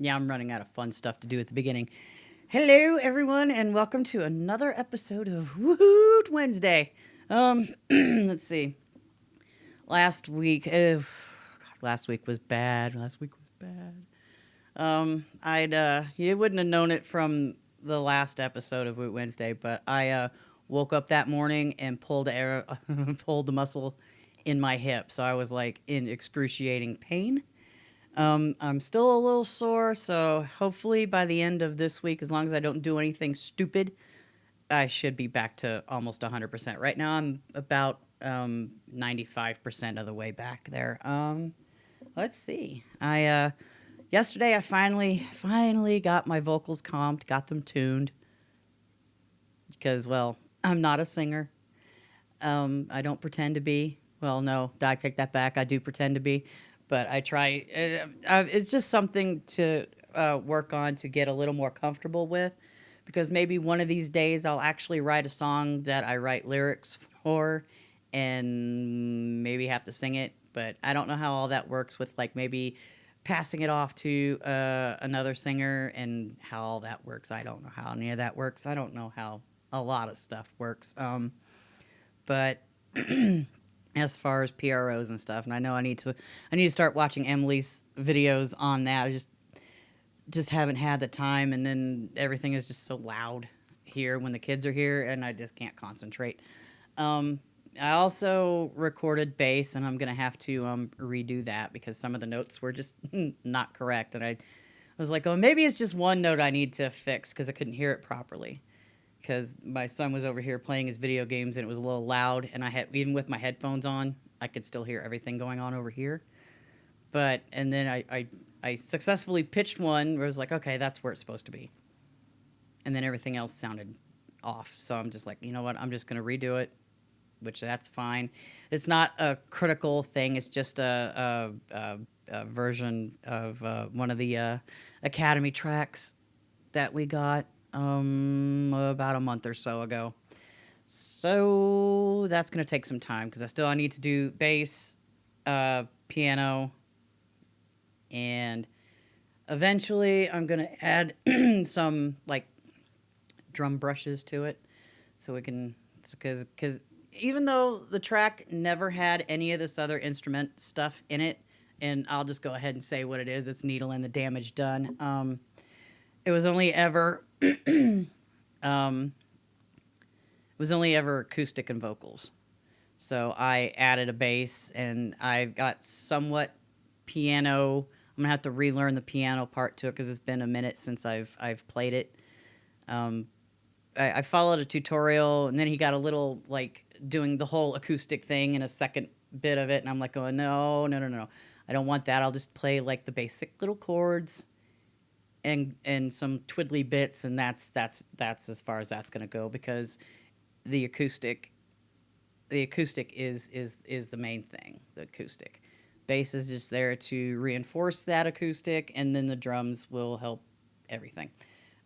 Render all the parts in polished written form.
Yeah, I'm running out of fun stuff to do at the beginning. Hello, everyone, and welcome to another episode of Woot Wednesday. Let's see. Last week, last week was bad. Last week was bad. You wouldn't have known it from the last episode of Woot Wednesday, but I woke up that morning and pulled the muscle in my hip, so I was like in excruciating pain. I'm still a little sore, so hopefully by the end of this week, as long as I don't do anything stupid, I should be back to almost 100%. Right now, I'm about 95% of the way back there. Let's see. I yesterday I finally got my vocals comped, got them tuned because well, I'm not a singer. I don't pretend to be. Well, no, I take that back. I do pretend to be, but I try. It's just something to work on to get a little more comfortable with, because maybe one of these days I'll actually write a song that I write lyrics for, and maybe have to sing it. But I don't know how all that works with like maybe passing it off to another singer and how all that works. I don't know how any of that works. I don't know how a lot of stuff works. But as far as PROs and stuff, and I need to start watching Emily's videos on that. I just haven't had the time, and then everything is just so loud here when the kids are here, and I just can't concentrate. I also recorded bass, and I'm gonna have to redo that because some of the notes were just not correct, and I was like, oh, maybe it's just one note I need to fix because I couldn't hear it properly. Because my son was over here playing his video games and it was a little loud, and I had, even with my headphones on, I could still hear everything going on over here. But and then I successfully pitched one where I was like, okay, that's where it's supposed to be, and then everything else sounded off. So I'm just like, you know what, I'm just gonna redo it, which that's fine. It's not a critical thing. It's just a version of one of the Academy tracks that we got about a month or so ago. So that's going to take some time because I need to do bass, piano, and eventually I'm going to add some like drum brushes to it so we can, because even though the track never had any of this other instrument stuff in it, and I'll just go ahead and say what it is, it's Needle and the Damage Done. It was only ever um, it was only ever acoustic and vocals. So I added a bass, and I've got somewhat piano. I'm gonna have to relearn the piano part to it because it's been a minute since I've played it. Um, I followed a tutorial, and then he got a little like doing the whole acoustic thing in a second bit of it, and I'm like, going, no, no, no, no, I don't want that. I'll just play like the basic little chords and some twiddly bits, and that's as far as that's going to go, because the acoustic is the main thing. The acoustic bass is just there to reinforce that acoustic, and then the drums will help everything.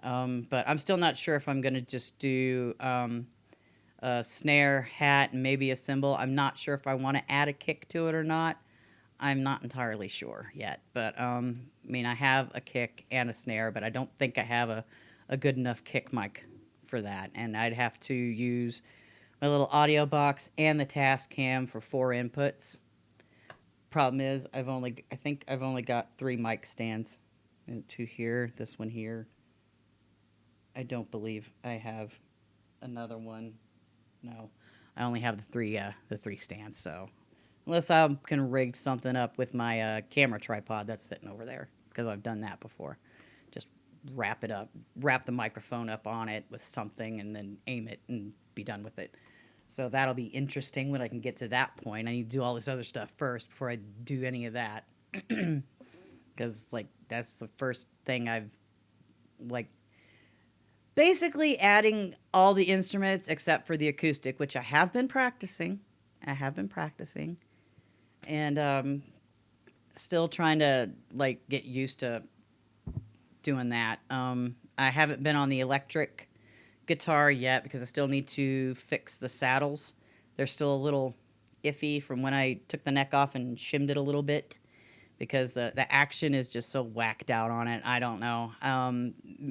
But I'm still not sure if I'm going to just do a snare, hat, and maybe a cymbal. I'm not sure if I want to add a kick to it or not. I'm not entirely sure yet, but I mean, I have a kick and a snare, but I don't think I have a good enough kick mic for that, and I'd have to use my little audio box and the Tascam for 4 inputs. Problem is, I think I've only got 3 mic stands, 2 here, this one here. I don't believe I have another one. No, I only have the three stands, so. Unless I can rig something up with my camera tripod that's sitting over there, because I've done that before. Just wrap the microphone up on it with something, and then aim it and be done with it. So that'll be interesting when I can get to that point. I need to do all this other stuff first before I do any of that. Because, like, that's the first thing I've, like, basically adding all the instruments except for the acoustic, which I have been practicing. And still trying to like get used to doing that. I haven't been on the electric guitar yet because I still need to fix the saddles. They're still a little iffy from when I took the neck off and shimmed it a little bit, because the action is just so whacked out on it. I don't know.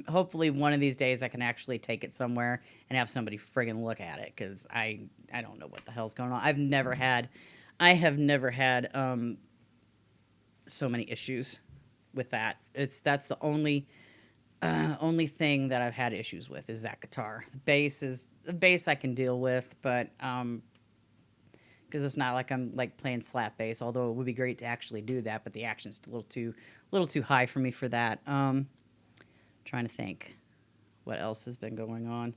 Hopefully one of these days I can actually take it somewhere and have somebody friggin' look at it, because I don't know what the hell's going on. I have never had so many issues with that. That's the only thing that I've had issues with is that guitar. The bass I can deal with, but because it's not like I'm like playing slap bass, although it would be great to actually do that, but the action's a little too high for me for that. Trying to think what else has been going on.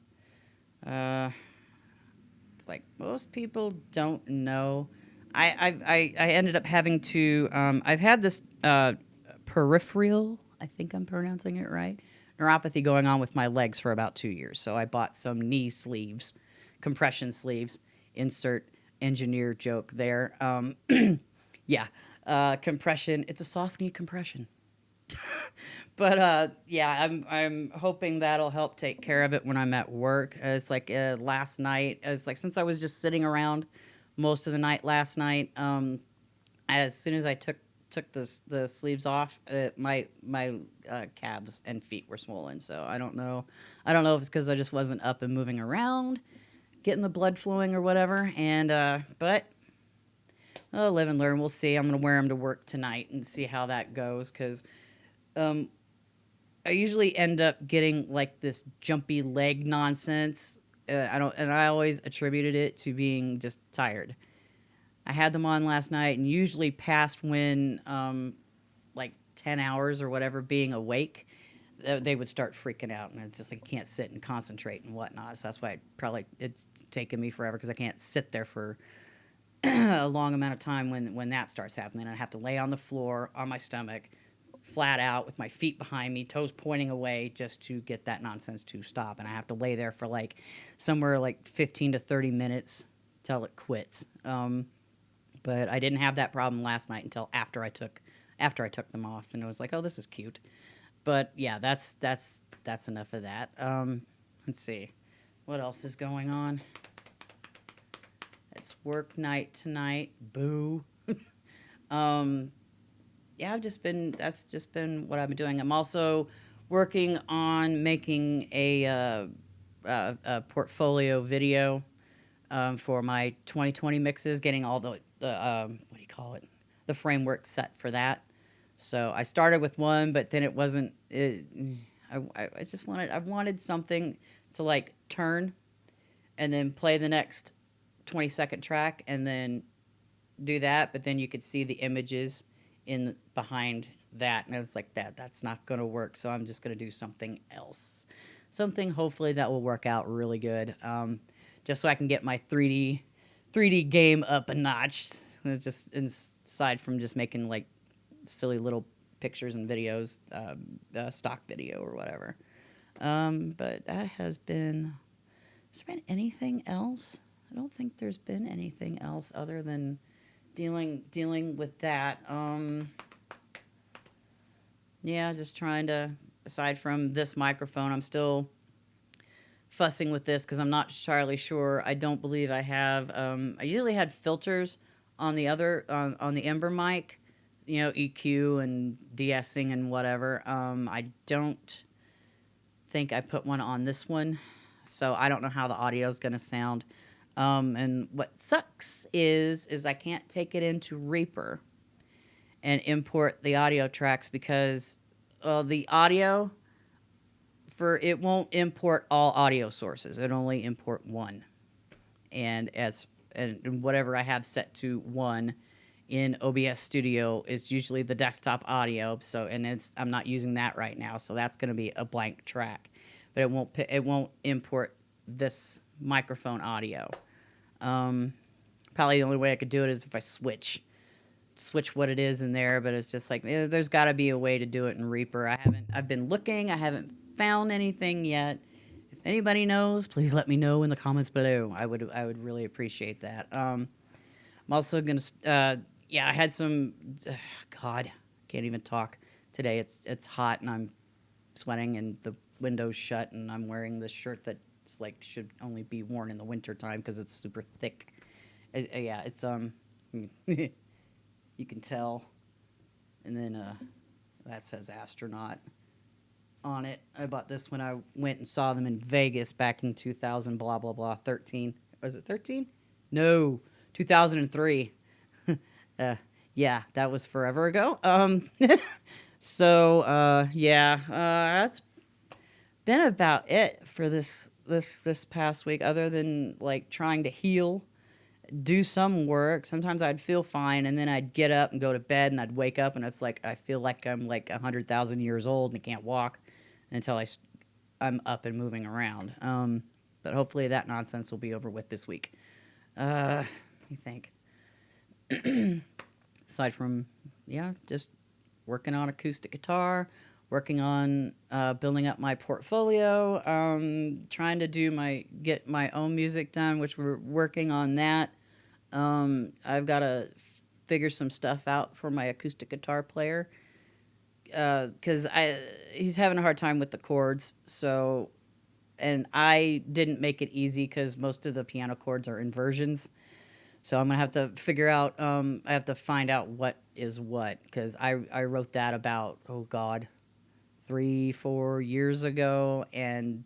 It's like most people don't know. I ended up having to. I've had this peripheral. I think I'm pronouncing it right. Neuropathy going on with my legs for about 2 years. So I bought some knee sleeves, compression sleeves. Insert engineer joke there. Yeah, compression. It's a soft knee compression. But yeah, I'm hoping that'll help take care of it when I'm at work. It's like last night. It's like since I was just sitting around most of the night last night. As soon as I took the sleeves off, my calves and feet were swollen. So I don't know. If it's because I just wasn't up and moving around, getting the blood flowing or whatever. And but I'll live and learn. We'll see. I'm gonna wear them to work tonight and see how that goes, because I usually end up getting like this jumpy leg nonsense. I always attributed it to being just tired. I had them on last night, and usually past when like 10 hours or whatever being awake, they would start freaking out, and it's just like I can't sit and concentrate and whatnot. So that's why it's taken me forever, because I can't sit there for a long amount of time when that starts happening. I have to lay on the floor on my stomach, flat out with my feet behind me, toes pointing away, just to get that nonsense to stop. And I have to lay there for like somewhere like 15 to 30 minutes till it quits. But I didn't have that problem last night until after I took them off, and I was like, oh, this is cute. But yeah, that's enough of that. Let's see, what else is going on. It's work night tonight. Boo. Yeah, that's just been what I've been doing. I'm also working on making a portfolio video for my 2020 mixes, getting all the what do you call it, the framework set for that. So I started with one, but then it wasn't. I just wanted something to like turn, and then play the next 20-second track, and then do that. But then you could see the images in behind that, and it's like that's not going to work. So I'm just going to do something else, something hopefully that will work out really good. Just so I can get my 3D game up a notch. Just aside from just making like silly little pictures and videos, stock video or whatever. But that has been. Has there been anything else? I don't think there's been anything else other than dealing with that. Yeah, just trying to. Aside from this microphone, I'm still fussing with this because I'm not entirely sure. I don't believe I have. I usually had filters on the other on the Ember mic, EQ and de-essing and whatever. I don't think I put one on this one, so I don't know how the audio is going to sound. And what sucks is I can't take it into Reaper and import the audio tracks, because the audio it won't import all audio sources. It only import one, and whatever I have set to one in OBS Studio is usually the desktop audio. So I'm not using that right now, so that's going to be a blank track, but it won't import this microphone audio. Probably the only way I could do it is if I switch what it is in there, but it's just like there's got to be a way to do it in Reaper. I've been looking. I haven't found anything yet. If anybody knows, please let me know in the comments below. I would really appreciate that. I'm also gonna I had some God, can't even talk today. It's hot and I'm sweating and the window's shut, and I'm wearing this shirt that's like should only be worn in the winter time because it's super thick. Yeah, it's you can tell and then that says astronaut on it. I bought this when I went and saw them in Vegas back in 2000, blah, blah, blah, 13. Was it 13? No, 2003. Yeah, that was forever ago. So, yeah, that's been about it for this past week, other than like trying to heal, do some work. Sometimes I'd feel fine, and then I'd get up and go to bed, and I'd wake up, and it's like I feel like I'm like 100,000 years old and can't walk until I'm up and moving around. But hopefully that nonsense will be over with this week. Let me think. Aside from, yeah, just working on acoustic guitar, working on building up my portfolio, trying to get my own music done, which we're working on that. I've got to figure some stuff out for my acoustic guitar player, because he's having a hard time with the chords. So, and I didn't make it easy because most of the piano chords are inversions. So I'm gonna have to figure out. I have to find out what is what, because I wrote that about, oh God, 3-4 years ago, and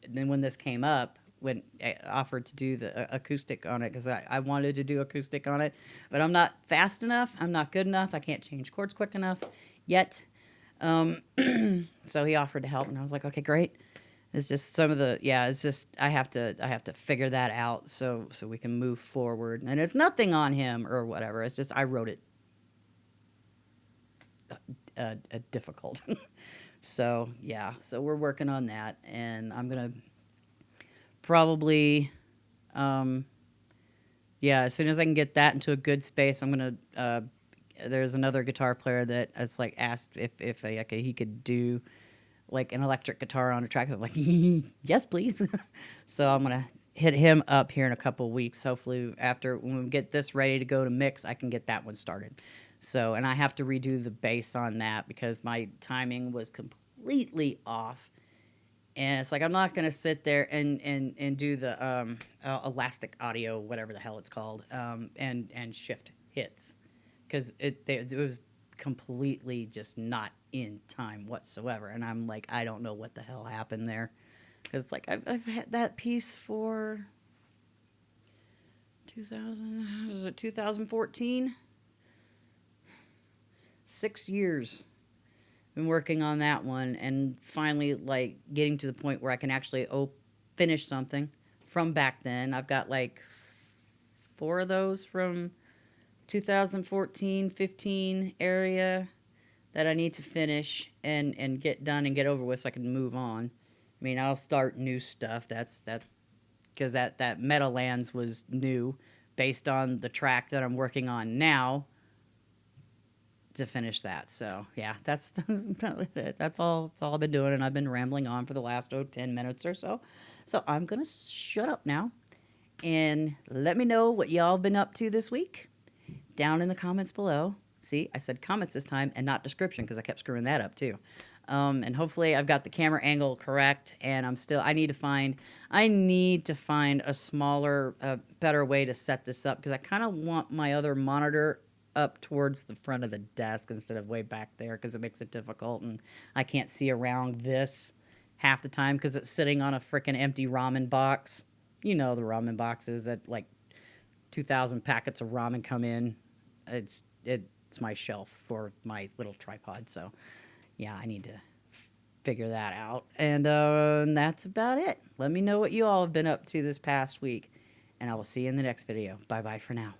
then when this came up, when I offered to do the acoustic on it, because I wanted to do acoustic on it, but I'm not fast enough, I'm not good enough, I can't change chords quick enough yet. So he offered to help, and I was like, okay, great. It's just it's just I have to figure that out so we can move forward. And it's nothing on him or whatever. It's just I wrote it difficult. So, yeah. So we're working on that, and I'm going to probably as soon as I can get that into a good space, I'm going to there's another guitar player that has like asked if he could do like an electric guitar on a track. I'm like, yes, please. So I'm going to hit him up here in a couple of weeks. Hopefully when we get this ready to go to mix, I can get that one started. So, and I have to redo the bass on that because my timing was completely off. And it's like, I'm not going to sit there and do the elastic audio, whatever the hell it's called, and shift hits. Because it was completely just not in time whatsoever, and I'm like, I don't know what the hell happened there, because like I've had that piece for 2014, 6 years. Been working on that one, and finally like getting to the point where I can actually finish something from back then. I've got like 4 of those from 2014, 15 area that I need to finish and get done and get over with so I can move on. I mean, I'll start new stuff. That's because that Meadowlands was new based on the track that I'm working on now to finish that. So, yeah, that's all I've been doing, and I've been rambling on for the last 10 minutes or so. So, I'm going to shut up now and let me know what y'all been up to this week down in the comments below. See, I said comments this time and not description because I kept screwing that up too. And hopefully I've got the camera angle correct, and I need to find a smaller, better way to set this up, because I kind of want my other monitor up towards the front of the desk instead of way back there, because it makes it difficult, and I can't see around this half the time because it's sitting on a freaking empty ramen box. You know, the ramen boxes that like 2,000 packets of ramen come in. It's my shelf for my little tripod. So, yeah, I need to figure that out. And that's about it. Let me know what you all have been up to this past week, and I will see you in the next video. Bye-bye for now.